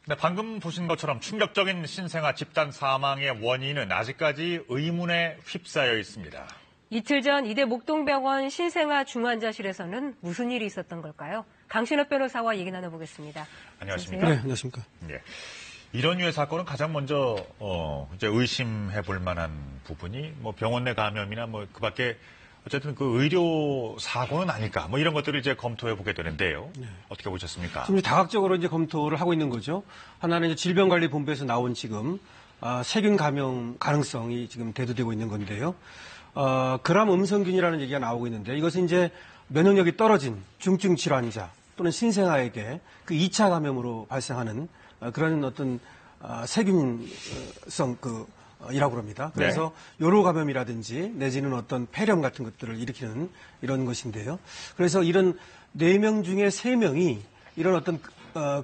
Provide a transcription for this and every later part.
네, 방금 보신 것처럼 충격적인 신생아 집단 사망의 원인은 아직까지 의문에 휩싸여 있습니다. 이틀 전 이대 목동병원 신생아 중환자실에서는 무슨 일이 있었던 걸까요? 강신업 변호사와 얘기 나눠보겠습니다. 안녕하십니까? 네, 안녕하십니까? 네. 이런 유의 사건은 가장 먼저 이제 의심해 볼 만한 부분이 뭐 병원 내 감염이나 뭐 그밖에 어쨌든 그 의료 사고는 아닐까 뭐 이런 것들을 이제 검토해 보게 되는데요. 네. 어떻게 보셨습니까? 지금 다각적으로 이제 검토를 하고 있는 거죠. 하나는 이제 질병관리본부에서 나온 지금 세균 감염 가능성이 지금 대두되고 있는 건데요. 그람 음성균이라는 얘기가 나오고 있는데 이것은 이제 면역력이 떨어진 중증 질환자 또는 신생아에게 그 2차 감염으로 발생하는 그런 어떤 세균성 이라고 합니다. 그래서 네. 요로 감염이라든지 내지는 어떤 폐렴 같은 것들을 일으키는 이런 것인데요. 그래서 이런 4명 중에 3명이 이런 어떤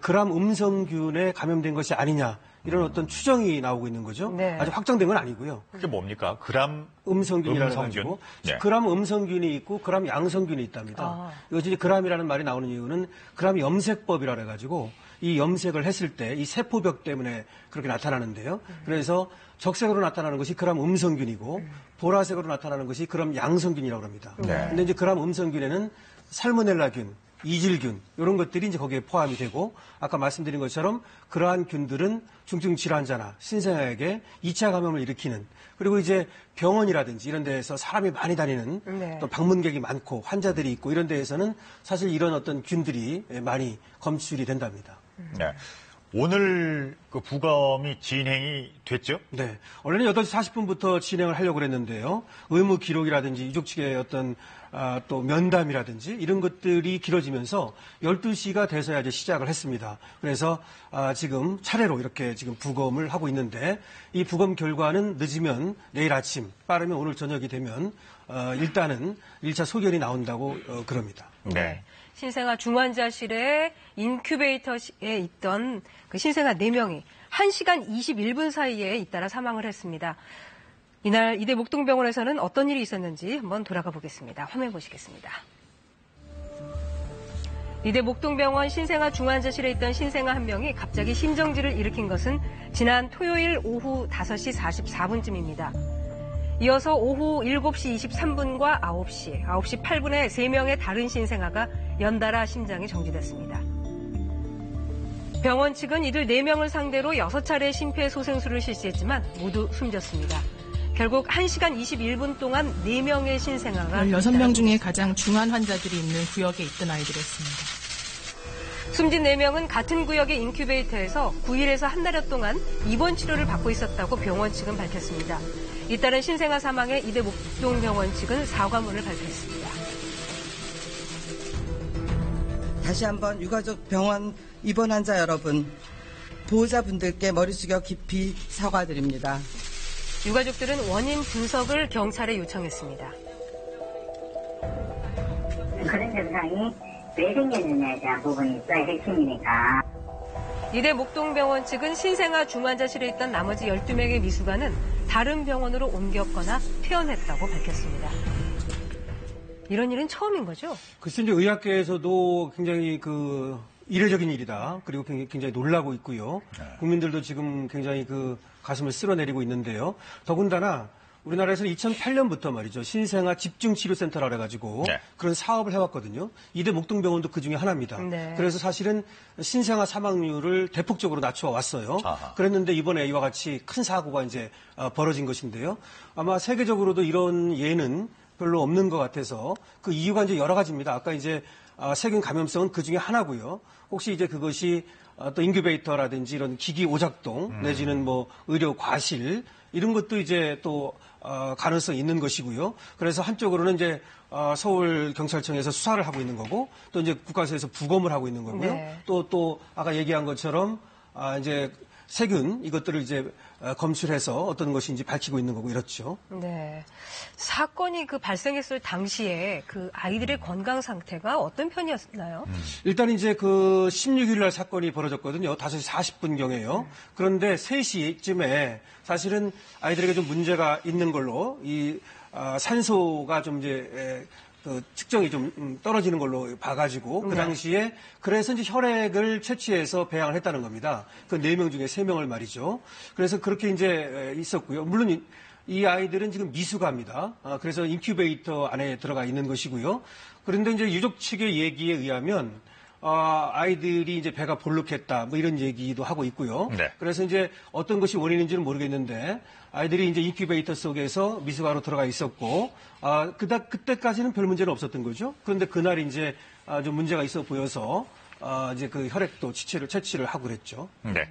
그람 음성균에 감염된 것이 아니냐 이런 어떤 추정이 나오고 있는 거죠. 네. 아직 확정된 건 아니고요. 그게 뭡니까? 그람 음성균이라는 가지고 네. 그람 음성균이 있고 그람 양성균이 있답니다. 이것이 그람이라는 말이 나오는 이유는 그람 염색법이라 해가지고 이 염색을 했을 때 이 세포벽 때문에 그렇게 나타나는데요. 그래서 적색으로 나타나는 것이 그람 음성균이고 보라색으로 나타나는 것이 그람 양성균이라고 합니다. 네. 근데 이제 그람 음성균에는 살모넬라균, 이질균 이런 것들이 이제 거기에 포함이 되고 아까 말씀드린 것처럼 그러한 균들은 중증 질환자나 신생아에게 2차 감염을 일으키는 그리고 이제 병원이라든지 이런 데에서 사람이 많이 다니는 네. 또 방문객이 많고 환자들이 있고 이런 데에서는 사실 이런 어떤 균들이 많이 검출이 된답니다. 네. 오늘 그 부검이 진행이 됐죠? 네. 원래는 8시 40분부터 진행을 하려고 그랬는데요. 의무 기록이라든지 유족 측의 어떤 또 면담이라든지 이런 것들이 길어지면서 12시가 돼서야 이제 시작을 했습니다. 그래서 지금 차례로 이렇게 지금 부검을 하고 있는데 이 부검 결과는 늦으면 내일 아침, 빠르면 오늘 저녁이 되면 일단은 1차 소견이 나온다고 그럽니다. 네. 신생아 중환자실에 인큐베이터에 있던 그 신생아 4명이 1시간 21분 사이에 잇따라 사망을 했습니다. 이날 이대 목동병원에서는 어떤 일이 있었는지 한번 돌아가 보겠습니다. 화면 보시겠습니다. 이대 목동병원 신생아 중환자실에 있던 신생아 1명이 갑자기 심정지를 일으킨 것은 지난 토요일 오후 5시 44분쯤입니다. 이어서 오후 7시 23분과 9시 8분에 3명의 다른 신생아가 연달아 심장이 정지됐습니다. 병원 측은 이들 4명을 상대로 6차례 심폐소생술을 실시했지만 모두 숨졌습니다. 결국 1시간 21분 동안 4명의 신생아가 16명 중에 가장 중환 환자들이 있는 구역에 있던 아이들이었습니다. 숨진 4명은 같은 구역의 인큐베이터에서 9일에서 한 달여 동안 입원 치료를 받고 있었다고 병원 측은 밝혔습니다. 잇따른 신생아 사망에 이대 목동병원 측은 사과문을 발표했습니다. 다시 한번 유가족 병원 입원 환자 여러분, 보호자분들께 머리 숙여 깊이 사과드립니다. 유가족들은 원인 분석을 경찰에 요청했습니다. 그런 증상이 왜 생겼느냐에 대한 부분이 있어야 핵심이니까. 이대 목동병원 측은 신생아 중환자실에 있던 나머지 12명의 미숙아는 다른 병원으로 옮겼거나 퇴원했다고 밝혔습니다. 이런 일은 처음인 거죠? 글쎄 이제 의학계에서도 굉장히 이례적인 일이다. 그리고 굉장히 놀라고 있고요. 국민들도 지금 굉장히 가슴을 쓸어내리고 있는데요. 더군다나 우리나라에서는 2008년부터 말이죠. 신생아 집중치료센터라 그래가지고 그런 사업을 해왔거든요. 이대 목동병원도 그 중에 하나입니다. 네. 그래서 사실은 신생아 사망률을 대폭적으로 낮춰왔어요. 그랬는데 이번에 이와 같이 큰 사고가 이제 벌어진 것인데요. 아마 세계적으로도 이런 예는 별로 없는 것 같아서 그 이유가 이제 여러 가지입니다. 아까 이제 세균 감염성은 그 중에 하나고요. 혹시 이제 그것이 또 인큐베이터라든지 이런 기기 오작동 내지는 뭐 의료 과실 이런 것도 이제 또 가능성이 있는 것이고요. 그래서 한쪽으로는 이제 서울 경찰청에서 수사를 하고 있는 거고 또 이제 국가에서 부검을 하고 있는 거고요. 네. 또 아까 얘기한 것처럼 이제 세균 이것들을 이제 검출해서 어떤 것인지 밝히고 있는 거고 이렇죠. 네. 사건이 발생했을 당시에 그 아이들의 건강 상태가 어떤 편이었나요? 일단 이제 16일 날 사건이 벌어졌거든요. 5시 40분경에요. 그런데 3시쯤에 사실은 아이들에게 좀 문제가 있는 걸로 이 산소가 좀 이제 그 측정이 좀 떨어지는 걸로 봐가지고 그 당시에 그래서 이제 혈액을 채취해서 배양을 했다는 겁니다. 그 4명 중에 3명을 말이죠. 그래서 그렇게 이제 있었고요. 물론 이 아이들은 지금 미숙아입니다. 그래서 인큐베이터 안에 들어가 있는 것이고요. 그런데 이제 유족 측의 얘기에 의하면 아이들이 이제 배가 볼록했다, 뭐 이런 얘기도 하고 있고요. 네. 그래서 이제 어떤 것이 원인인지는 모르겠는데 아이들이 이제 인큐베이터 속에서 미숙아로 들어가 있었고, 그때까지는 별 문제는 없었던 거죠. 그런데 그날 이제 좀 문제가 있어 보여서 이제 그 혈액도 채취를 하고 그랬죠. 네.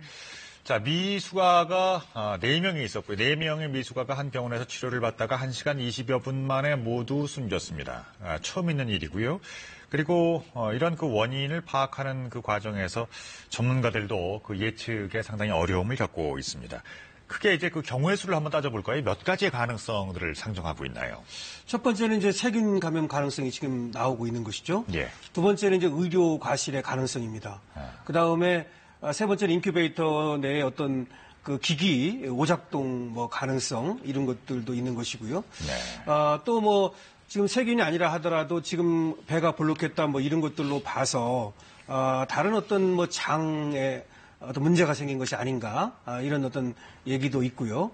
자, 미숙아가 4명이 있었고요. 4명의 미숙아가 한 병원에서 치료를 받다가 1시간 20여 분 만에 모두 숨졌습니다. 처음 있는 일이고요. 그리고 이런 그 원인을 파악하는 그 과정에서 전문가들도 그 예측에 상당히 어려움을 겪고 있습니다. 크게 이제 그 경우의 수를 한번 따져볼까요? 몇 가지의 가능성들을 상정하고 있나요? 첫 번째는 이제 세균 감염 가능성이 지금 나오고 있는 것이죠. 예. 두 번째는 이제 의료 과실의 가능성입니다. 그 다음에 세 번째는 인큐베이터 내에 어떤 그 기기 오작동 뭐 가능성 이런 것들도 있는 것이고요. 네. 또 뭐 지금 세균이 아니라 하더라도 지금 배가 볼록했다 뭐 이런 것들로 봐서 다른 어떤 뭐 장에 어떤 문제가 생긴 것이 아닌가 이런 어떤 얘기도 있고요.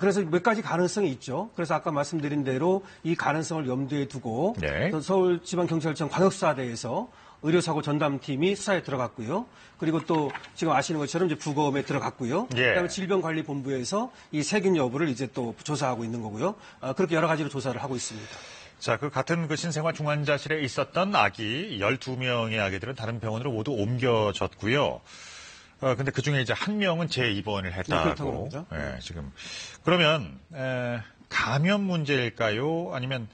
그래서 몇 가지 가능성이 있죠. 그래서 아까 말씀드린 대로 이 가능성을 염두에 두고 네. 서울지방경찰청 광역수사대에서 의료사고 전담팀이 수사에 들어갔고요. 그리고 또 지금 아시는 것처럼 이제 부검에 들어갔고요. 예. 그다음에 질병관리본부에서 이 세균 여부를 이제 또 조사하고 있는 거고요. 그렇게 여러 가지로 조사를 하고 있습니다. 자, 그 같은 그 신생아 중환자실에 있었던 아기 12명의 아기들은 다른 병원으로 모두 옮겨졌고요. 근데 그 중에 이제 한 명은 재입원을 그렇다고 했다고. 합니다. 예, 지금. 그러면, 감염 문제일까요? 아니면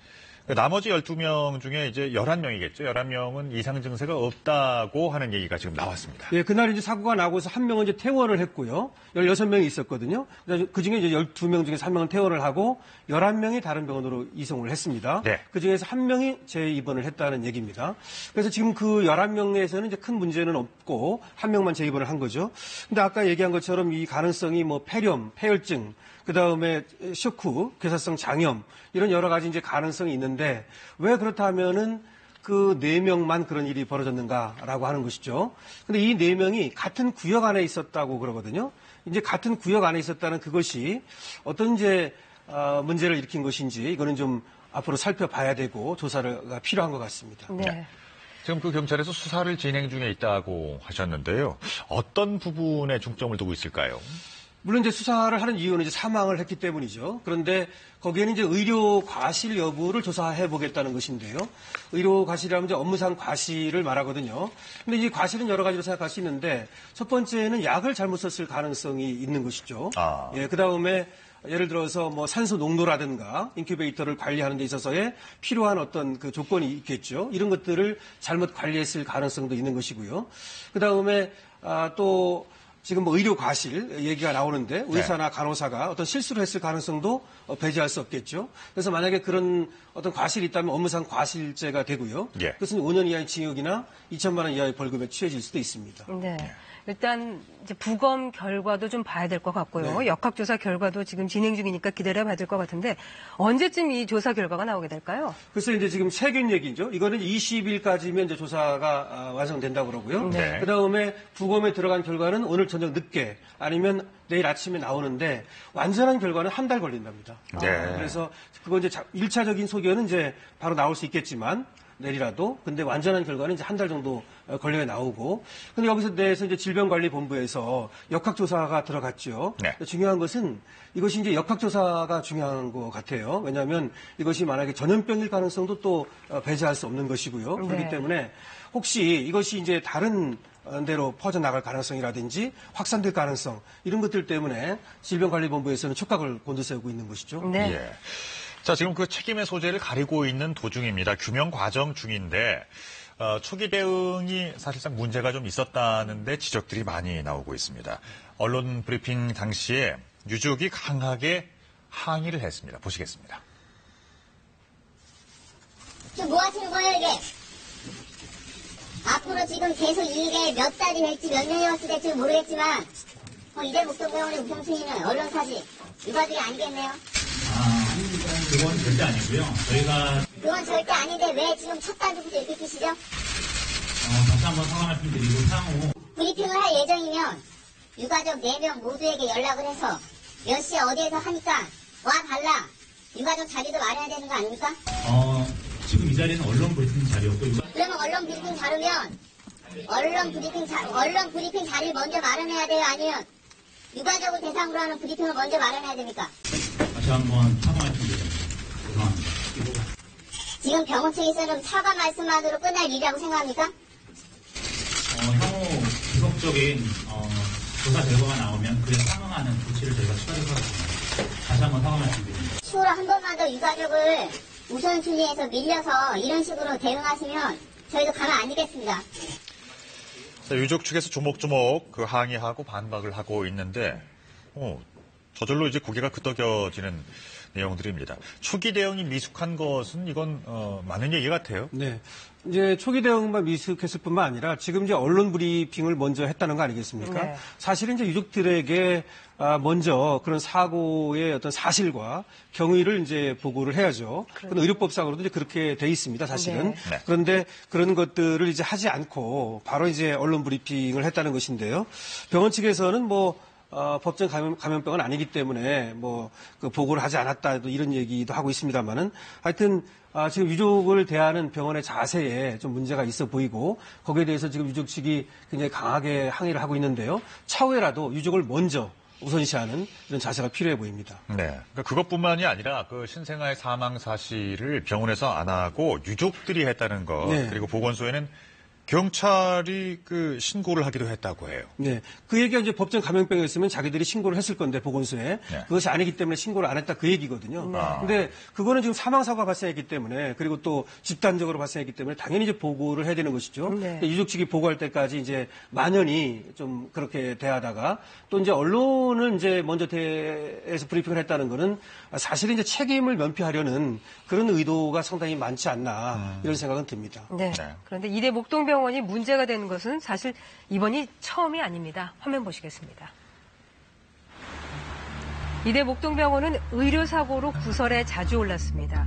나머지 12명 중에 이제 11명이겠죠. 11명은 이상 증세가 없다고 하는 얘기가 지금 나왔습니다. 예, 그날 이제 사고가 나고서 한 명은 이제 퇴원을 했고요. 16명이 있었거든요. 그 중에 이제 12명 중에서 한 명은 퇴원을 하고 11명이 다른 병원으로 이송을 했습니다. 네. 그 중에서 한 명이 재입원을 했다는 얘기입니다. 그래서 지금 그 11명에서는 이제 큰 문제는 없고 한 명만 재입원을 한 거죠. 근데 아까 얘기한 것처럼 이 가능성이 뭐 폐렴, 폐혈증, 그 다음에 쇼크, 괴사성 장염 이런 여러 가지 이제 가능성이 있는데 왜 그렇다 하면은 그 4명만 그런 일이 벌어졌는가라고 하는 것이죠. 근데 이 4명이 같은 구역 안에 있었다고 그러거든요. 이제 같은 구역 안에 있었다는 그것이 어떤 이제 문제를 일으킨 것인지 이거는 좀 앞으로 살펴봐야 되고 조사가 필요한 것 같습니다. 네. 지금 그 경찰에서 수사를 진행 중에 있다고 하셨는데요. 어떤 부분에 중점을 두고 있을까요? 물론 이제 수사를 하는 이유는 이제 사망을 했기 때문이죠. 그런데 거기에는 이제 의료 과실 여부를 조사해 보겠다는 것인데요. 의료 과실이라면 이제 업무상 과실을 말하거든요. 근데 이 과실은 여러 가지로 생각할 수 있는데 첫 번째는 약을 잘못 썼을 가능성이 있는 것이죠. 예, 그 다음에 예를 들어서 뭐 산소 농도라든가 인큐베이터를 관리하는 데 있어서의 필요한 어떤 그 조건이 있겠죠. 이런 것들을 잘못 관리했을 가능성도 있는 것이고요. 그 다음에 또 지금 뭐 의료 과실 얘기가 나오는데 의사나 간호사가 어떤 실수를 했을 가능성도 배제할 수 없겠죠. 그래서 만약에 그런 어떤 과실이 있다면 업무상 과실죄가 되고요. 예. 그것은 5년 이하의 징역이나 2천만 원 이하의 벌금에 취해질 수도 있습니다. 네. 일단 이제 부검 결과도 좀 봐야 될 것 같고요. 네. 역학조사 결과도 지금 진행 중이니까 기다려봐야 될 것 같은데 언제쯤 이 조사 결과가 나오게 될까요? 그래서 이제 지금 세균 얘기죠. 이거는 20일까지면 이제 조사가 완성된다고 그러고요. 네. 그 다음에 부검에 들어간 결과는 오늘 저녁 늦게 아니면 내일 아침에 나오는데 완전한 결과는 한 달 걸린답니다. 네. 그래서 그거 이제 1차적인 소견은 이제 바로 나올 수 있겠지만 내리라도 근데 완전한 결과는 이제 한 달 정도 걸려야 나오고 근데 여기서 대해서 이제 질병관리본부에서 역학조사가 들어갔죠. 네. 중요한 것은 이것이 이제 역학조사가 중요한 것 같아요. 왜냐하면 이것이 만약에 전염병일 가능성도 또 배제할 수 없는 것이고요. 네. 그렇기 때문에 혹시 이것이 이제 다른 데로 퍼져나갈 가능성이라든지 확산될 가능성 이런 것들 때문에 질병관리본부에서는 촉각을 곤두세우고 있는 것이죠. 네. 예. 자, 지금 그 책임의 소재를 가리고 있는 도중입니다. 규명 과정 중인데 초기 대응이 사실상 문제가 좀 있었다는데 지적들이 많이 나오고 있습니다. 언론 브리핑 당시에 유족이 강하게 항의를 했습니다. 보시겠습니다. 지금 뭐 하시는 거예요, 이게? 앞으로 지금 계속 이게 몇 달이 될지 몇 년이 될지 모르겠지만 이대 목동병원의 우선순위는 언론사지 유가들이 아니겠네요. 그건 절대 아니고요. 저희가 그건 절대 아닌데 왜 지금 첫 단추부터 이렇게 끼시죠? 다시 한번 사과 말씀드리고 향후 브리핑을 할 예정이면 유가족 4명 모두에게 연락을 해서 몇 시에 어디에서 하니까 와 달라. 유가족 자리도 마련해야 되는 거 아닙니까? 지금 이 자리는 언론 브리핑 자리였고 그러면 언론 브리핑 자료면 언론 브리핑 자리를 먼저 마련해야 돼요? 아니면 유가족을 대상으로 하는 브리핑을 먼저 마련해야 됩니까? 다시 한번 사과 말씀드립니다. 죄송합니다. 지금 병원 측에서는 사과 말씀만으로 끝날 일이라고 생각합니까? 향후 지속적인 조사 결과가 나오면 그에 상응하는 조치를 저희가 추가해서 하겠습니다. 다시 한번 사과 말씀드립니다. 추후로 한 번만 더 유가족을 우선순위에서 밀려서 이런 식으로 대응하시면 저희도 가만 안 있겠습니다. 유족 측에서 조목조목 그 항의하고 반박을 하고 있는데, 저절로 이제 고개가 끄덕여지는 내용들입니다. 초기 대응이 미숙한 것은 이건 많은 얘기 같아요. 네. 이제 초기 대응만 미숙했을 뿐만 아니라 지금 이제 언론 브리핑을 먼저 했다는 거 아니겠습니까? 네. 사실은 이제 유족들에게 먼저 그런 사고의 어떤 사실과 경위를 이제 보고를 해야죠. 그건 의료법상으로도 이제 그렇게 돼 있습니다, 사실은. 네. 네. 그런데 그런 것들을 이제 하지 않고 바로 이제 언론 브리핑을 했다는 것인데요. 병원 측에서는 법정 감염병은 아니기 때문에 그 보고를 하지 않았다 이런 얘기도 하고 있습니다만은 하여튼 지금 유족을 대하는 병원의 자세에 좀 문제가 있어 보이고 거기에 대해서 지금 유족 측이 굉장히 강하게 항의를 하고 있는데요. 차후에라도 유족을 먼저 우선시하는 이런 자세가 필요해 보입니다. 네. 그러니까 그것뿐만이 아니라 그 신생아의 사망 사실을 병원에서 안 하고 유족들이 했다는 것, 네. 그리고 보건소에는 경찰이 그 신고를 하기도 했다고 해요. 네. 그 얘기가 이제 법정 감염병이었으면 자기들이 신고를 했을 건데, 보건소에. 네. 그것이 아니기 때문에 신고를 안 했다 그 얘기거든요. 네. 근데 그거는 지금 사망사고가 발생했기 때문에, 그리고 또 집단적으로 발생했기 때문에 당연히 이제 보고를 해야 되는 것이죠. 네. 유족 측이 보고할 때까지 이제 만연히 좀 그렇게 대하다가 또 이제 언론을 이제 먼저 대해서 브리핑을 했다는 거는 사실은 이제 책임을 면피하려는 그런 의도가 상당히 많지 않나 이런 생각은 듭니다. 네. 네. 그런데 이대 목동병원이 문제가 되는 것은 사실 이번이 처음이 아닙니다. 화면 보시겠습니다. 이대 목동병원은 의료사고로 구설에 자주 올랐습니다.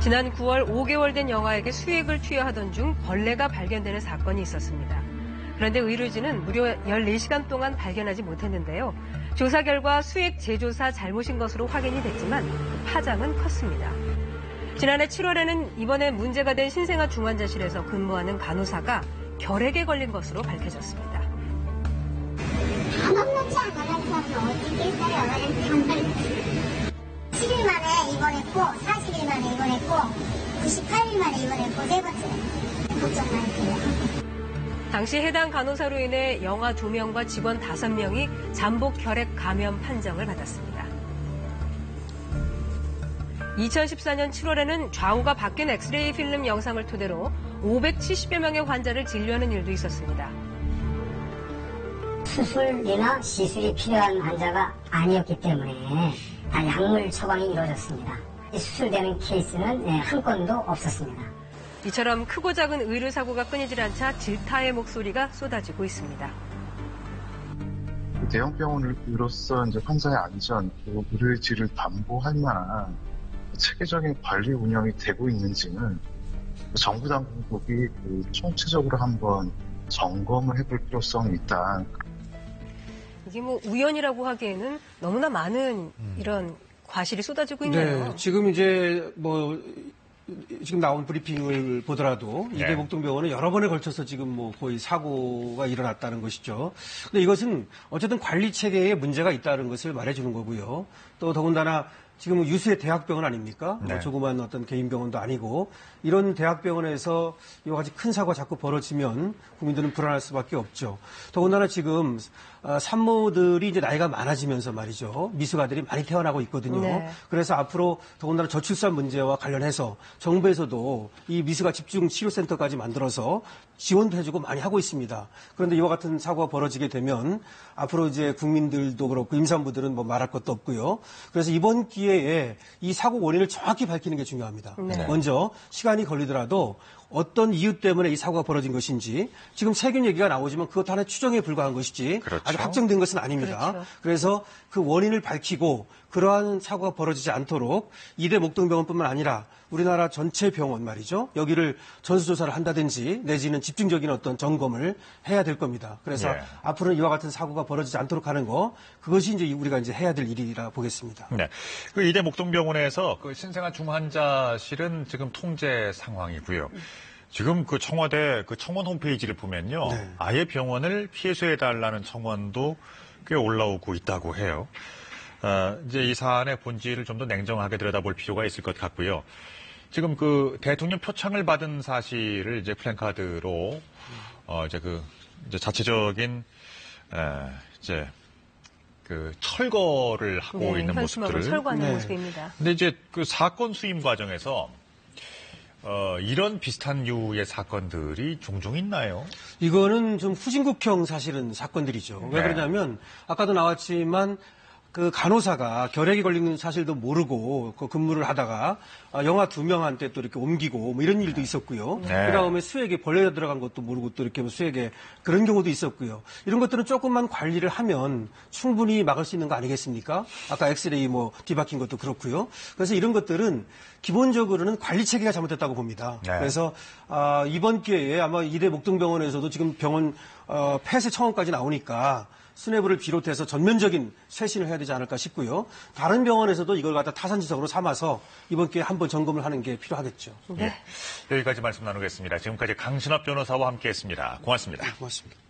지난 9월 5개월 된 영아에게 수액을 투여하던 중 벌레가 발견되는 사건이 있었습니다. 그런데 의료진은 무려 14시간 동안 발견하지 못했는데요. 조사 결과 수액 제조사 잘못인 것으로 확인이 됐지만 파장은 컸습니다. 지난해 7월에는 이번에 문제가 된 신생아 중환자실에서 근무하는 간호사가 결핵에 걸린 것으로 밝혀졌습니다. 아무렇지 않은 사람은 어디 있겠어요? 10일 만에 입원했고, 40일 만에 입원했고, 98일 만에 입원했고, 3번째. 걱정 많이 돼요. 당시 해당 간호사로 인해 영아 2명과 직원 5명이 잠복 결핵 감염 판정을 받았습니다. 2014년 7월에는 좌우가 바뀐 엑스레이 필름 영상을 토대로 570여 명의 환자를 진료하는 일도 있었습니다. 수술이나 시술이 필요한 환자가 아니었기 때문에 다 약물 처방이 이루어졌습니다. 수술되는 케이스는 한 건도 없었습니다. 이처럼 크고 작은 의료사고가 끊이질 않자 질타의 목소리가 쏟아지고 있습니다. 대형 병원으로서 이제 환자의 안전, 그리고 의료의 질을 담보할 만한 체계적인 관리 운영이 되고 있는지는 정부 당국이 총체적으로 한번 점검을 해볼 필요성이 있다. 이게 우연이라고 하기에는 너무나 많은 이런 과실이 쏟아지고 있네요. 네. 지금 이제 지금 나온 브리핑을 보더라도 네. 이대 목동병원은 여러 번에 걸쳐서 지금 거의 사고가 일어났다는 것이죠. 근데 이것은 어쨌든 관리 체계에 문제가 있다는 것을 말해주는 거고요. 또 더군다나 지금 유수의 대학병원 아닙니까? 네. 조그만 어떤 개인 병원도 아니고 이런 대학병원에서 이와 같이 큰 사고가 자꾸 벌어지면 국민들은 불안할 수밖에 없죠. 더군다나 지금 산모들이 이제 나이가 많아지면서 말이죠. 미숙아들이 많이 태어나고 있거든요. 네. 그래서 앞으로 더군다나 저출산 문제와 관련해서 정부에서도 이 미숙아 집중 치료센터까지 만들어서 지원도 해주고 많이 하고 있습니다. 그런데 이와 같은 사고가 벌어지게 되면 앞으로 이제 국민들도 그렇고 임산부들은 말할 것도 없고요. 그래서 이번 기회에 이 사고 원인을 정확히 밝히는 게 중요합니다. 네. 먼저 시간이 걸리더라도 어떤 이유 때문에 이 사고가 벌어진 것인지 지금 세균 얘기가 나오지만 그것도 하나의 추정에 불과한 것이지 그렇죠. 아직 확정된 것은 아닙니다. 그렇죠. 그래서 그 원인을 밝히고 그러한 사고가 벌어지지 않도록 이대 목동병원뿐만 아니라 우리나라 전체 병원 말이죠. 여기를 전수조사를 한다든지 내지는 집중적인 어떤 점검을 해야 될 겁니다. 그래서 예. 앞으로는 이와 같은 사고가 벌어지지 않도록 하는 거 그것이 이제 우리가 이제 해야 될 일이라 보겠습니다. 네. 그 이대 목동병원에서 그 신생아 중환자실은 지금 통제 상황이고요. 지금 그 청와대 그 청원 홈페이지를 보면요. 네. 아예 병원을 폐쇄해달라는 청원도 꽤 올라오고 있다고 해요. 이제 이 사안의 본질을 좀 더 냉정하게 들여다볼 필요가 있을 것 같고요. 지금 그 대통령 표창을 받은 사실을 이제 플랜카드로 이제 자체적인 이제 그 철거를 하고 있는 현수막을 모습들을. 철거하는 네. 모습입니다. 근데 이제 그 사건 수임 과정에서 이런 비슷한 류의 사건들이 종종 있나요? 이거는 좀 후진국형 사실은 사건들이죠. 왜 네. 그러냐면 아까도 나왔지만 그 간호사가 결핵이 걸리는 사실도 모르고 그 근무를 하다가 영아 2명한테 또 이렇게 옮기고 뭐 이런 일도 있었고요. 네. 그다음에 수액에 벌레가 들어간 것도 모르고 또 이렇게 수액에 그런 경우도 있었고요. 이런 것들은 조금만 관리를 하면 충분히 막을 수 있는 거 아니겠습니까? 아까 엑스레이 뭐 뒤바뀐 것도 그렇고요. 그래서 이런 것들은 기본적으로는 관리 체계가 잘못됐다고 봅니다. 네. 그래서 이번 기회에 아마 이대 목동병원에서도 지금 병원 폐쇄 청원까지 나오니까 수뇌부를 비롯해서 전면적인 쇄신을 해야 되지 않을까 싶고요. 다른 병원에서도 이걸 갖다 타산지석으로 삼아서 이번 기회에 한번 점검을 하는 게 필요하겠죠. 네. 여기까지 말씀 나누겠습니다. 지금까지 강신업 변호사와 함께했습니다. 고맙습니다. 고맙습니다.